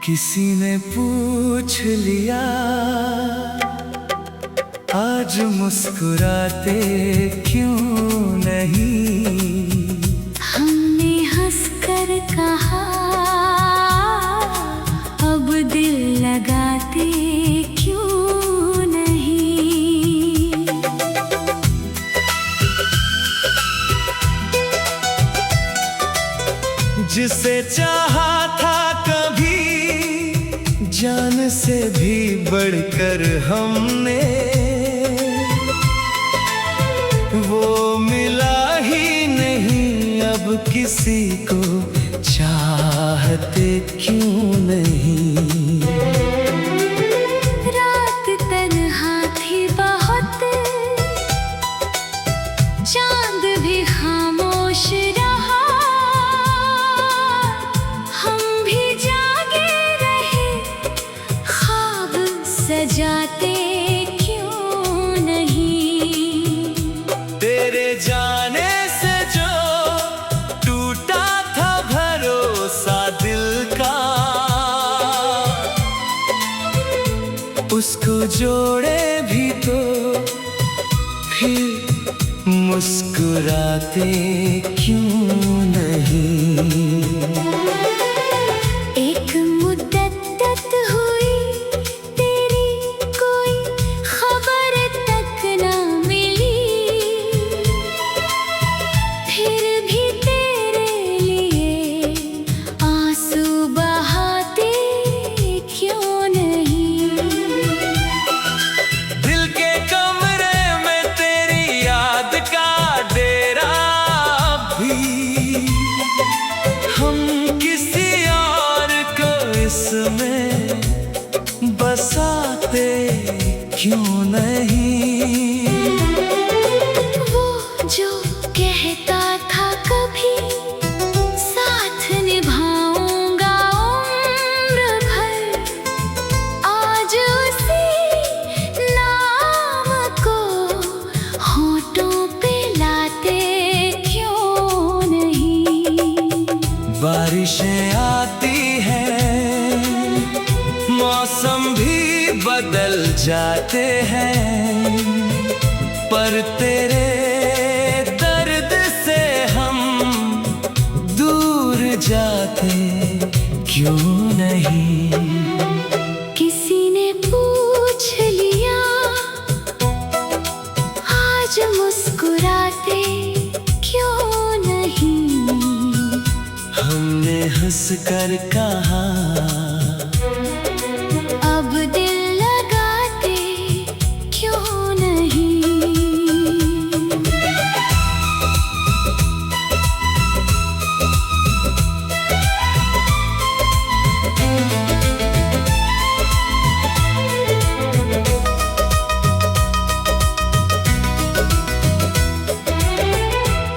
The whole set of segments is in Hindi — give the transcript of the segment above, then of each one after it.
किसी ने पूछ लिया आज मुस्कुराते क्यों नहीं। हमने हंसकर कहा अब दिल लगाते क्यों नहीं। जिसे चाहा था कभी जान से भी बढ़कर हमने, वो मिला ही नहीं अब किसी को चाहते क्यों नहीं। रात तन्हा थी बहुत, चांद भी खामोश रहा, हम भी जागे रहे ख्वाब सजाते क्यों नहीं। तेरे जाने से जो टूटा था भरोसा दिल का, उसको जोड़े भी तो फिर मुस्कुराते क्यों नहीं। एक मुद्दत हुई तेरी कोई खबर तक ना मिली, फिर भी तेरे लिए आंसू बहाते क्यों नहीं। दिल के कमरे में तेरी याद का डेरा भी, हम किसी और को इसमें बसाते क्यों नहीं। वो जो कहता था कभी साथ निभाऊंगा उम्र भर, आज उसी नाम को होठों पे लाते क्यों नहीं। बारिशें आती हैं, मौसम भी बदल जाते हैं, पर तेरे दर्द से हम दूर जाते क्यों नहीं। किसी ने पूछ लिया आज मुस्कुराते क्यों नहीं। हमने हंसकर कहा अब दिल लगाते क्यों नहीं।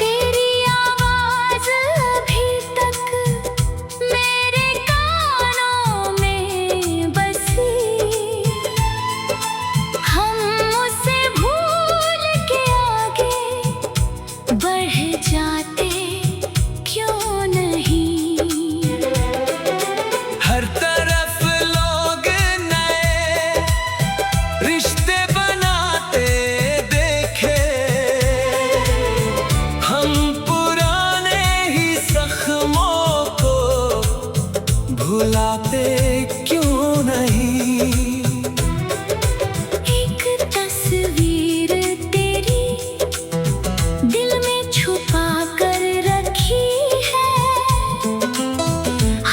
तेरी आवाज अभी तक मेरे कानों में बसी, हम उसे भूल के आगे बढ़ जाते क्यों नहीं। हर तरफ लोग नए रिश्ते बनाते देखे, हम पुराने ही जख्मों को भुलाते क्यों नहीं। एक तस्वीर तेरी दिल में छुपा कर रखी है,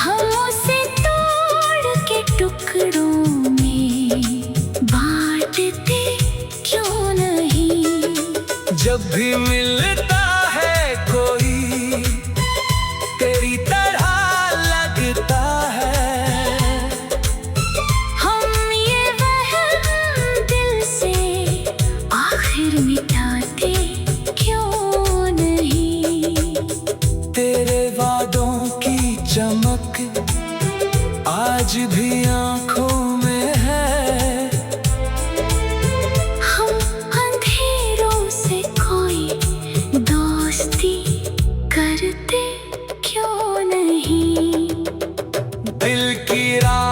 हम उसे तोड़ के टुकड़ों में बांटते क्यों नहीं। जब भी मिलता है कोई तेरी तरह लगता है, हम ये वहम दिल से आखिर मिटाते क्यों नहीं। तेरे वादों की चमक आज भी आंखों में है, हम अंधेरों से कोई दोस्ती करते क्यों नहीं। दिल की राह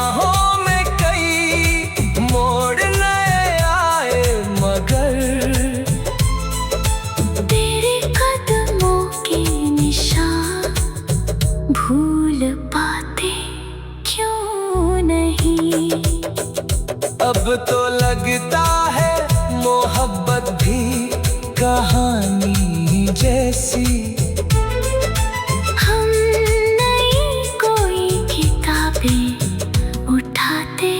भूल पाते क्यों नहीं। अब तो लगता है मोहब्बत भी कहानी जैसी। हम नई कोई किताबें उठाते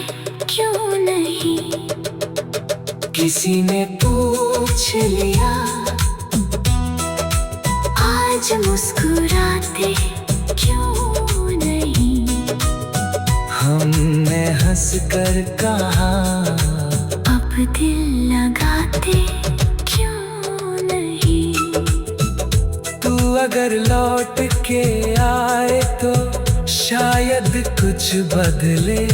क्यों नहीं। किसी ने पूछ लिया आज मुस्कुराते क्यों नहीं। हमने हंस कर कहा अब दिल लगाते क्यों नहीं। तू अगर लौट के आए तो शायद कुछ बदले,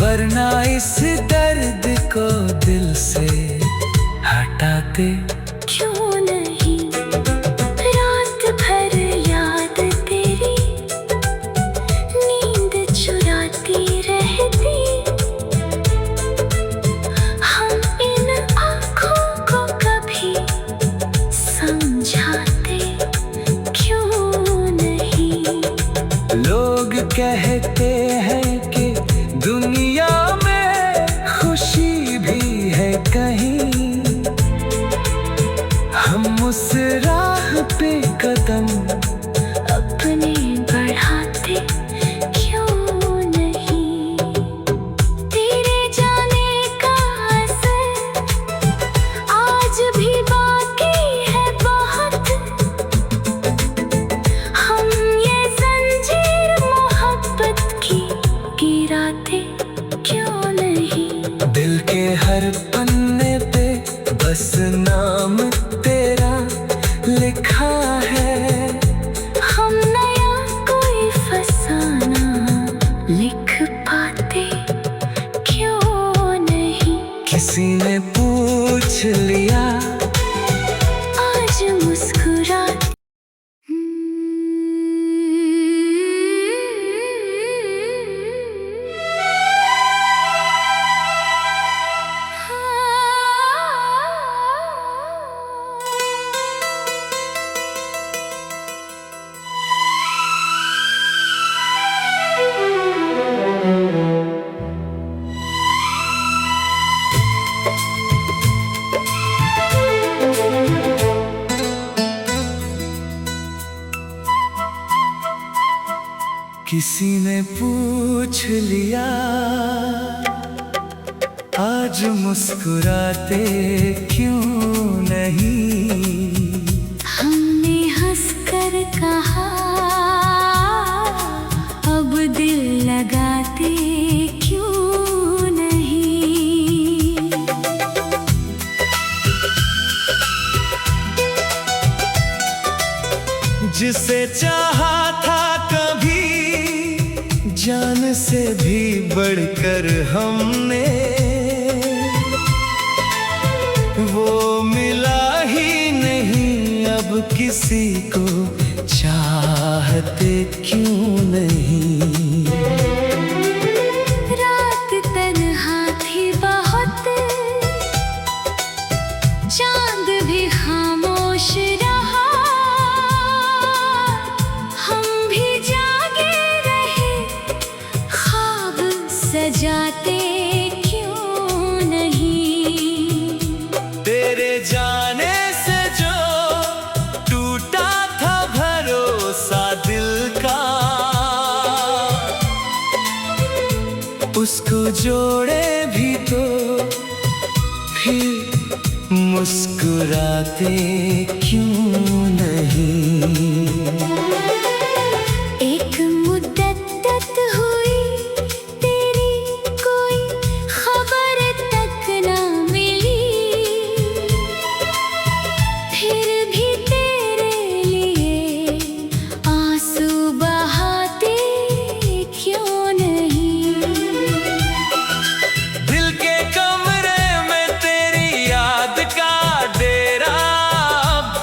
वरना इस दर्द को दिल से हटाते क्यों नहीं। रात भर याद तेरी नींद चुराती रहती। हम इन आँखों को कभी समझाते क्यों नहीं। लोग कहते हैं कि दुनिया में खुशी भी है कहीं, हम उस राह पे कदम अपने बढ़ाते क्यों नहीं। तेरे जाने का असर आज भी बाकी है बहुत। हम ये जंजीर मोहब्बत की गिराते क्यों नहीं। दिल के हर पन्ने पे बस नाम तेरा लिखा है। हम नया कोई फसाना लिख पाते क्यों नहीं। किसी ने पूछ लिया आज मुस्कुरा किसी ने पूछ लिया आज मुस्कुराते क्यों नहीं। हमने हंसकर कहा अब दिल लगाते क्यों नहीं। जिसे चाहा था कभी जान से भी बढ़कर हमने, वो मिला ही नहीं अब किसी को चाहते क्यों नहीं। रात तन्हा थी बहुत चांद भी खामोश रहा। हम भी जागे रहे ख्वाब सजाते क्यों नहीं। तेरे जाने से जो टूटा था भरोसा दिल का, उसको जोड़े भी तो फिर मुस्कुराते क्यों नहीं। एक मुद्दत हुई तेरी कोई खबर तक ना मिली। फिर भी तेरे लिए आंसू बहाते क्यों नहीं। दिल के कमरे में तेरी याद का डेरा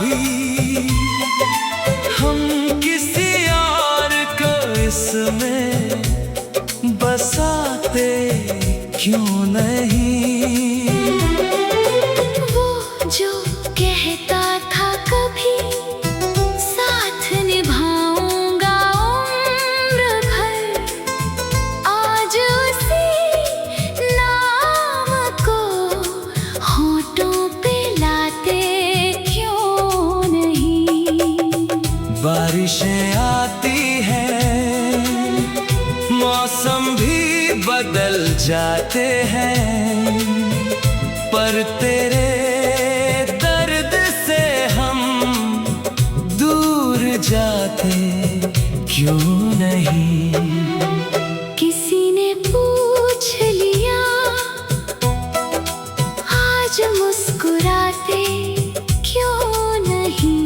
भी, हम किसी और को इसमें बसाते क्यों नहीं। वो जो कहता था कभी साथ निभाते बारिशें आती हैं, मौसम भी बदल जाते हैं, पर तेरे दर्द से हम दूर जाते क्यों नहीं। किसी ने पूछ लिया आज मुस्कुराते क्यों नहीं।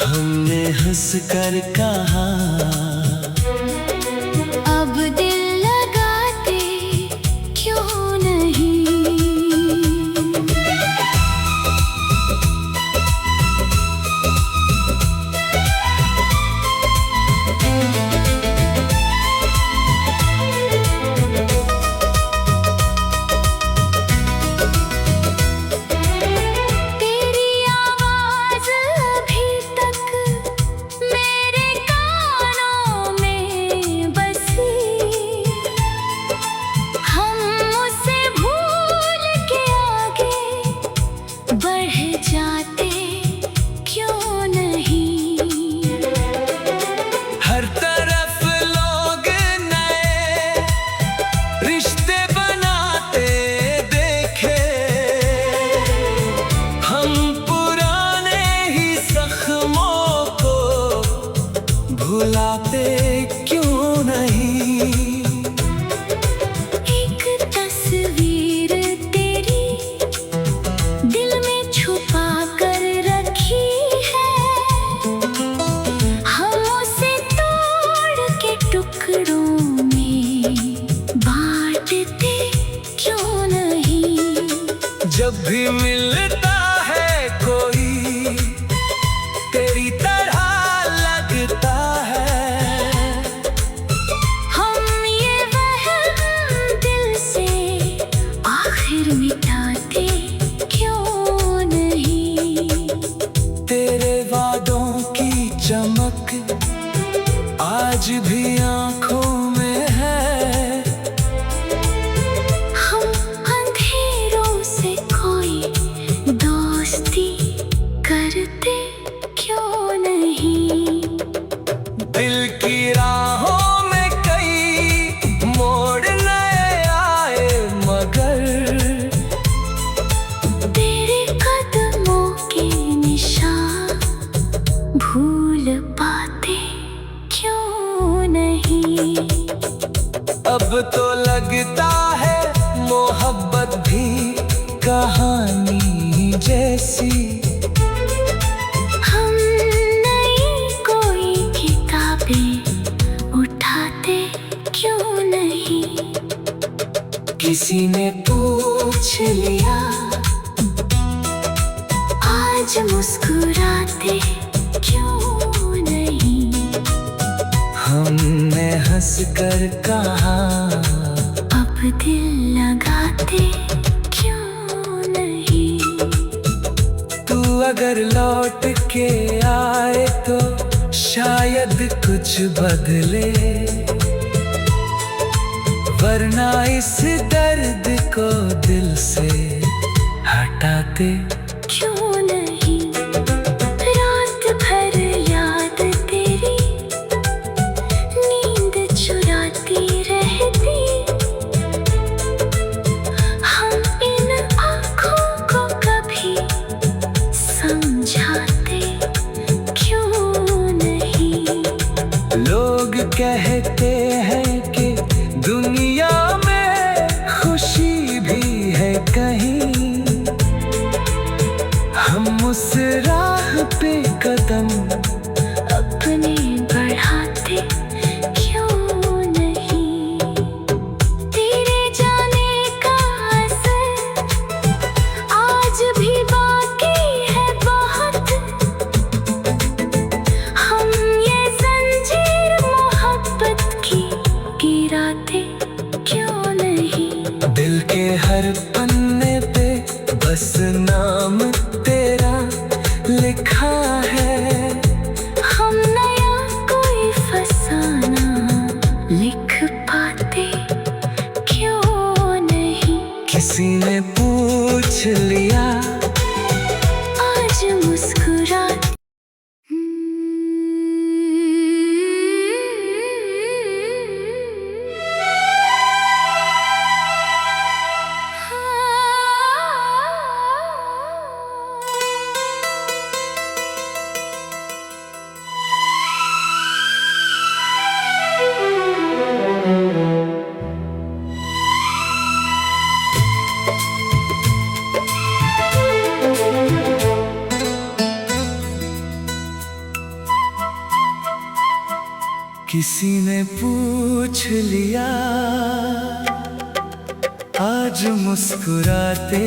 हमने हंस कर कहा अब दिल लगाते क्यों नहीं। तेरी आवाज अभी तक मेरे कानों में बसी। हम उसे भूल के आगे बढ़ जाते क्यों नहीं। हर तरफ लोग नए रिश्ते बनाते देखे, हम पुराने ही जख्मों को भुलाते क्यों नहीं। एक तस्वीर तेरी दिल में छुपा कर रखी है, हम उसे तोड़ के टुकड़ों में बांटते क्यों नहीं। जब भी मिलता है कोई तेरी तरह लगता है, हम ये वहम दिल से आखिर मिटाते क्यों नहीं। तेरे वादों की चमक आज भी आंखों में है, हम अंधेरों से कोई दोस्ती करते क्यों नहीं। दिल की राहों में कई मोड़ नए आए, मगर तेरे कदमों के निशान भूल पाते क्यों नहीं। अब तो लगता है मोहब्बत भी कहानी जैसी। हम नई कोई किताबें उठाते क्यों नहीं। किसी ने पूछ लिया आज मुस्कुराते क्यों नहीं। हमने हंस कर कहा अब दिल लगाते क्यों नहीं। तू अगर लौट के आए तो शायद कुछ बदले, वरना इस दर्द को दिल से हटाते क्यों नहीं। रात भर याद तेरी नींद चुराती रहती, हम इन आँखों को कभी समझाते क्यों नहीं। लोग कहते हैं कि दुनिया में खुशी भी है कहीं, हम उस राह पे कदम अपने बढ़ाते क्यों नहीं। तेरे जाने का असर आज भी बाकी है बहुत, हम ये जंजीर मोहब्बत की गिराते क्यों नहीं। दिल के हर पन्ने पे बस नाम तेरा लिखा है, किसी ने पूछ लिया आज मुस्कुराते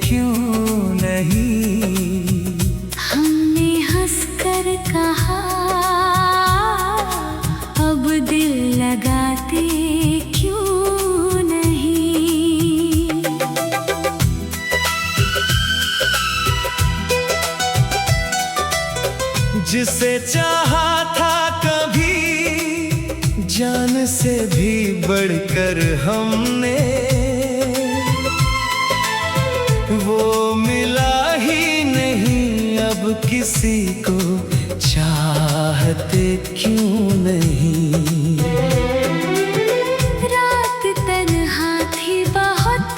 क्यों नहीं। हमने हंसकर कहा अब दिल लगाते क्यों नहीं। जिसे चाहा था कभी जान से भी बढ़कर हमने, वो मिला ही नहीं अब किसी को चाहते क्यों नहीं। रात तन्हा थी बहुत,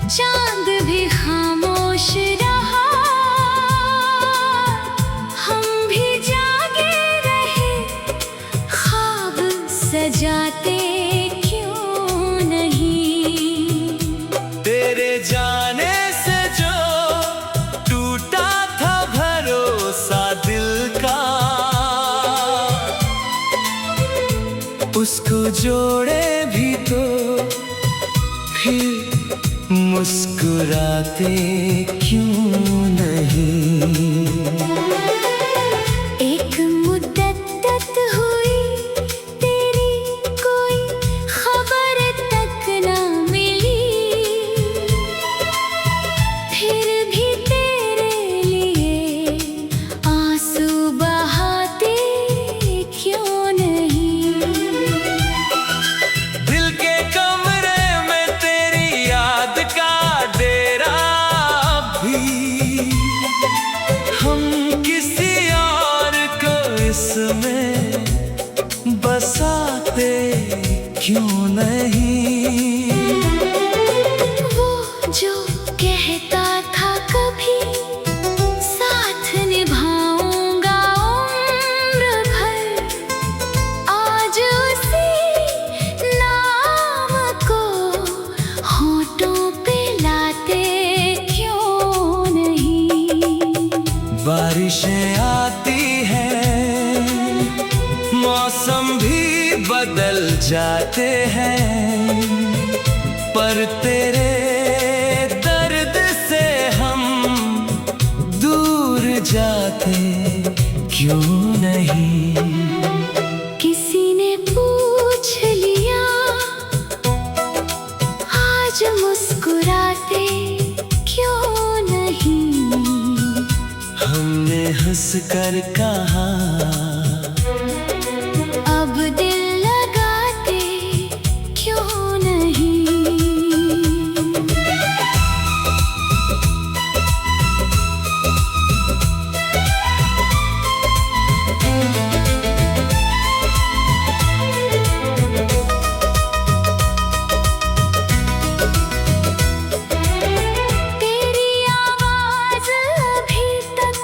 चांद भी खामोश रहा, हम भी जागे रहे ख्वाब सजाते क्यों नहीं। तेरे जाने से जो टूटा था भरोसा दिल का, उसको जोड़े भी तो फिर मुस्कुराते क्यों नहीं। एक मुद्दत हुई तेरी कोई खबर तक ना मिली, फिर भी तेरे लिए आंसू बहाते क्यों नहीं। दिल के कमरे में तेरी याद का डेरा भी, हम किसी और को इसमें बसाते क्यों नहीं। वो जो कहता था कभी साथ निभाऊंगा उम्र भर, आज उसी नाम को होठों पे लाते क्यों नहीं। बारिशें आती हैं, मौसम भी बदल जाते हैं, पर तेरे दर्द से हम दूर जाते क्यों नहीं। किसी ने पूछ लिया आज मुस्कुराते क्यों नहीं। हमने हंसकर कहा अब दिल लगाते क्यों नहीं। तेरी आवाज अभी तक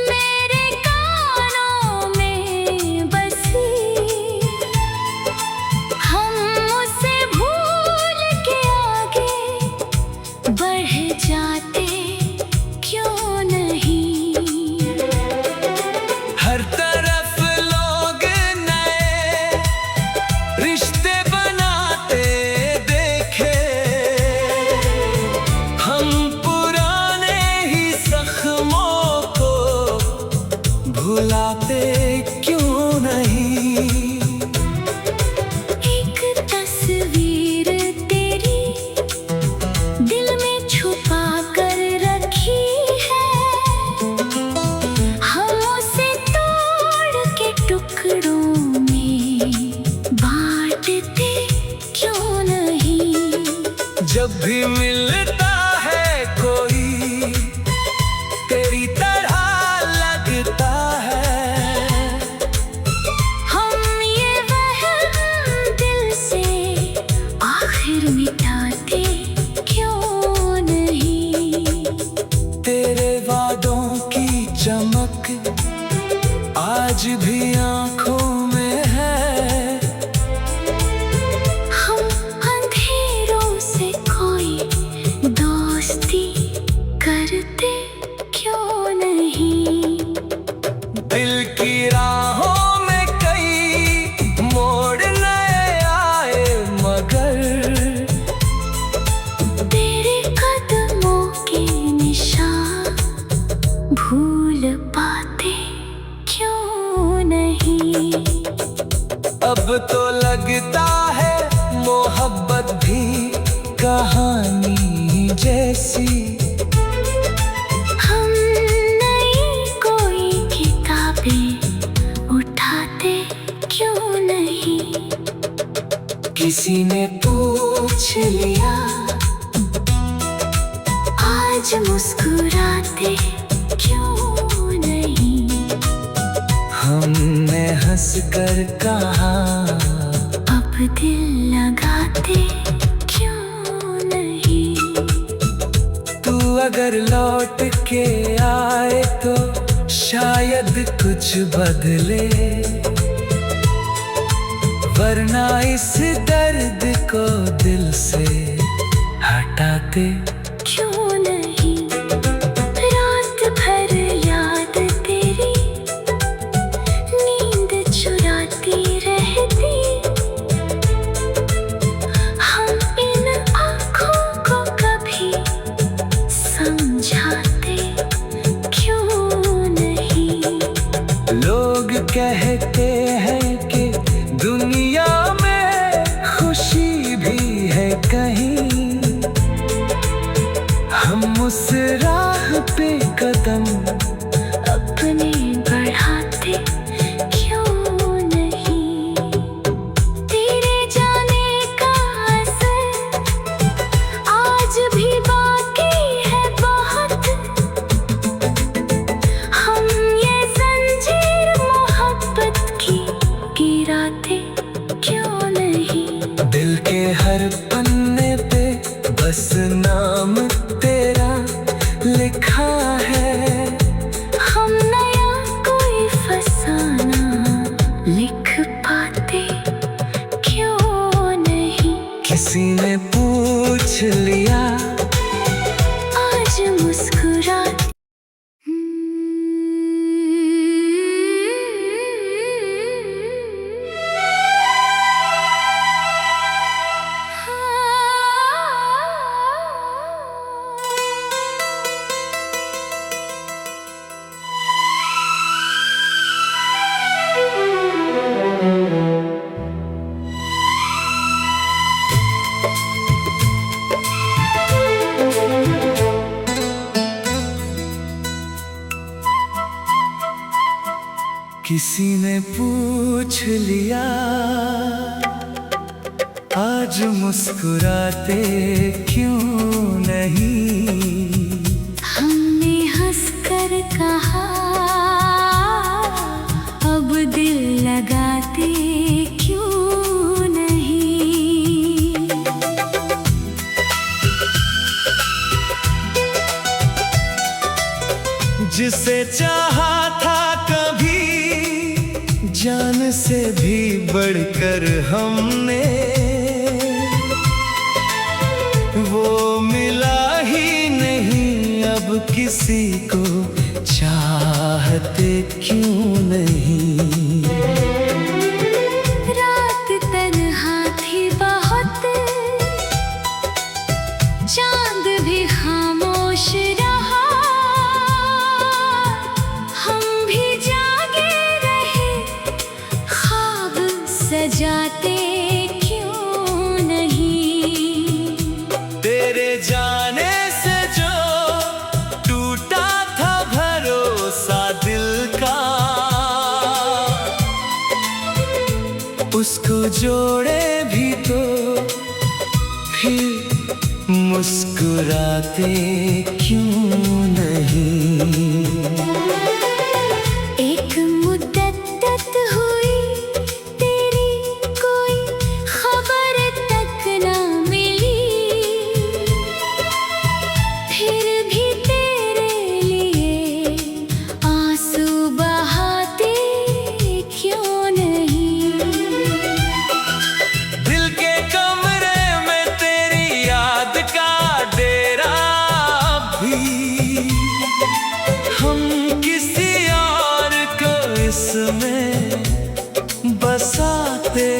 मेरे कानों में बसी, हम उसे भूल के आगे बढ़ जाते क्यों नहीं। हर तरफ लोग नए रिश्ते बनाते देखे, हम पुराने ही जख्मों को भुलाते क्यों नहीं। एक तस्वीर तेरी दिल में छुपा कर रखी है, हम उसे तोड़ के टुकड़ों में बांटते क्यों नहीं। जब भी मिलता है कोई तेरी तरह लगता है, हम ये वहम दिल से आखिर मिटाते क्यों नहीं। तेरे वादों की चमक आज भी आंखों में है, हम अंधेरों से कोई दोस्ती करते क्यों नहीं। दिल की राह भूल पाते क्यों नहीं। अब तो लगता है मोहब्बत भी कहानी जैसी। हम नई कोई किताबें उठाते क्यों नहीं। किसी ने पूछ लिया आज मुस्कुराते क्यों नहीं। हमने हंस कर कहा अब दिल लगाते क्यों नहीं। तू अगर लौट के आए तो शायद कुछ बदले, वरना इस दर्द को दिल से हटाते क्यों नहीं। रात भर याद तेरी नींद चुराती रहती। हम इन आँखों को कभी समझाते क्यों नहीं। लोग कहते हैं कि दुनिया में खुशी भी है कहीं। हम उस राह पे कदम अपने बढ़ाते क्यों नहीं। तेरे जाने का असर आज भी बाकी है बहुत। हम ये जंजीर मोहब्बत की गिराते क्यों नहीं। दिल के हर पन्ने पे बस नाम तेरा लिखा है। हम नया कोई फसाना लिख पाते क्यों नहीं। किसी ने पूछ लिया आज मुस्कुराते किसी ने पूछ लिया आज मुस्कुराते क्यों नहीं। हमने हंसकर कहा अब दिल लगाते क्यों नहीं। जिसे चाहा था कभी जान से भी बढ़कर हमने, वो मिला ही नहीं अब किसी को चाहते क्यों नहीं। रात तन्हा थी बहुत चांद भी खामोश रहा। हम भी जागे रहे ख्वाब सजाते क्यों नहीं। तेरे जाने से जो टूटा था भरोसा दिल का, उसको जोड़े भी तो फिर मुस्कुराते क्यों नहीं। एक मुद्दत हुई तेरी कोई खबर तक ना मिली। फिर भी तेरे लिए आंसू बहाते क्यों नहीं। दिल के कमरे में तेरी याद का डेरा भी, हम किसी और को इसमें बसाते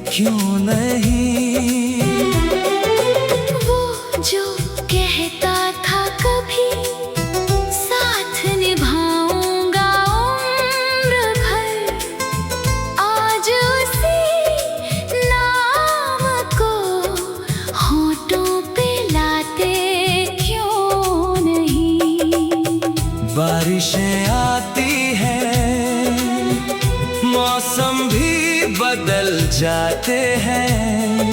क्यों नहीं। वो जो कहता था कभी साथ निभाऊंगा आती है, मौसम भी बदल जाते हैं,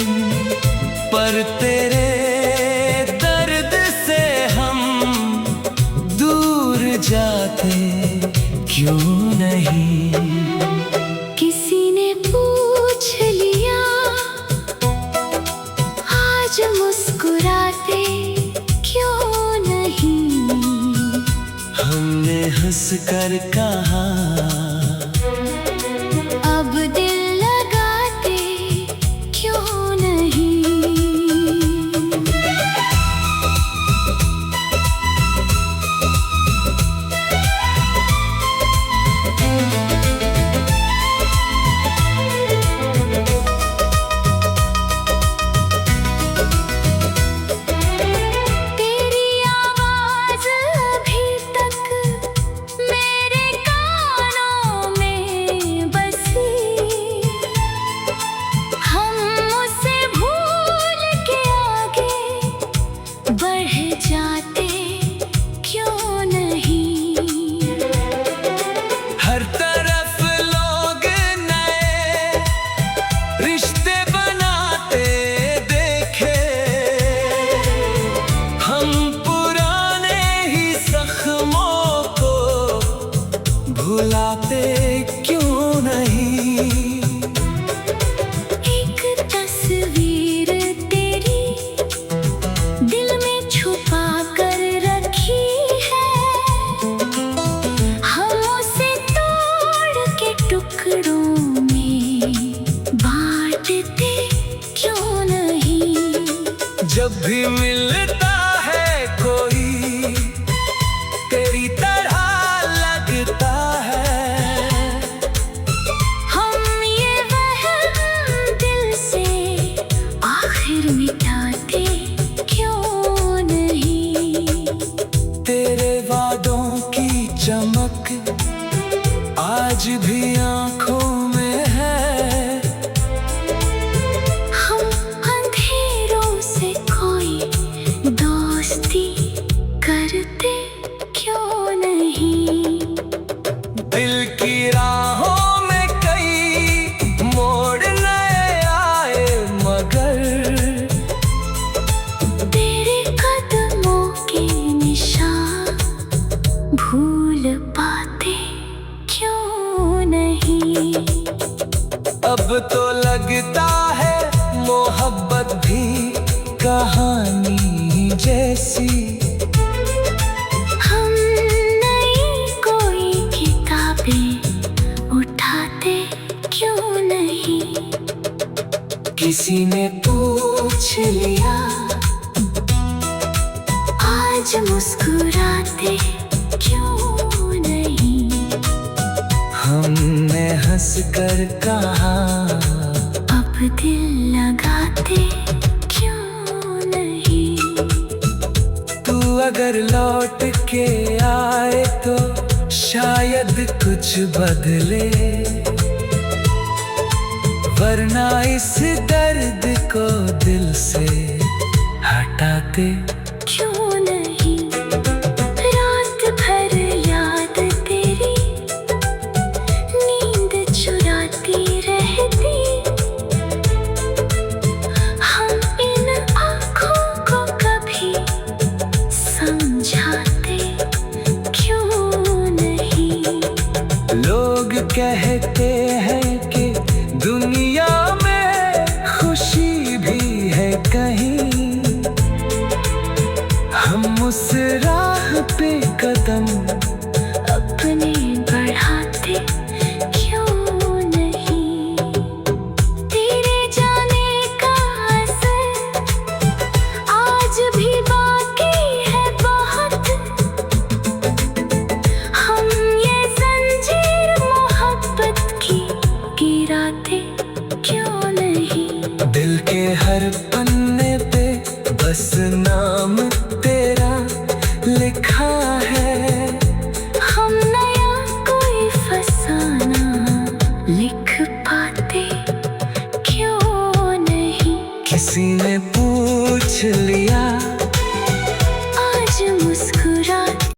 पर तेरे दर्द से हम दूर जाते क्यों नहीं। किसी ने पूछ लिया आज मुस्कुराते क्यों नहीं। हमने हंस कर कहा अब दिल लगाते क्यों नहीं। तेरी आवाज अभी तक मेरे कानों में बसी, हम उसे भूल के आगे बढ़ जाते क्यों नहीं। हर तरफ लोग नए रिश्ते बनाते देखे, हम पुराने ही जख्मों को भुलाते क्यों नहीं। एक तस्वीर तेरी दिल में छुपा कर रखी है, हम उसे तोड़ के टुकड़ों में बांटते क्यों नहीं। जब भी मिलता है कोई तेरी तरह लगता है, हम ये वहम दिल से आखिर मिटाते क्यों नहीं। तेरे वादों की चमक आज भी आंखों में है, हम अंधेरों से कोई दोस्ती करते क्यों नहीं। दिल की राहों में कई मोड़ नए आए, मगर तेरे कदमों के निशान भूल पाते क्यों नहीं। अब तो लगता है मोहब्बत भी कहानी जैसी, हम नई कोई किताबें उठाते क्यों नहीं। किसी ने पूछ लिया आज मुस्कुराते क्यों नहीं। हमने हंस कर कहा अब दिल लगाते क्यों नहीं। तू अगर लौट के आए तो शायद कुछ बदले, वरना इस दर्द को दिल से हटाते क्यों नहीं। रात भर याद तेरी नींद चुराती रहती, हम इन आँखों को कभी समझाते क्यों नहीं। लोग कहते हैं कि दुनिया में खुशी भी है कहीं, हम उस राह पे कदम अपने बढ़ाते क्यों नहीं। तेरे जाने का असर आज भी बाकी है बहुत, हम ये जंजीर मोहब्बत की गिराते क्यों नहीं। दिल के हर पन्ने पे बस नाम तेरा लिखा है, हम नया कोई फसाना लिख पाते क्यों नहीं। किसी ने पूछ लिया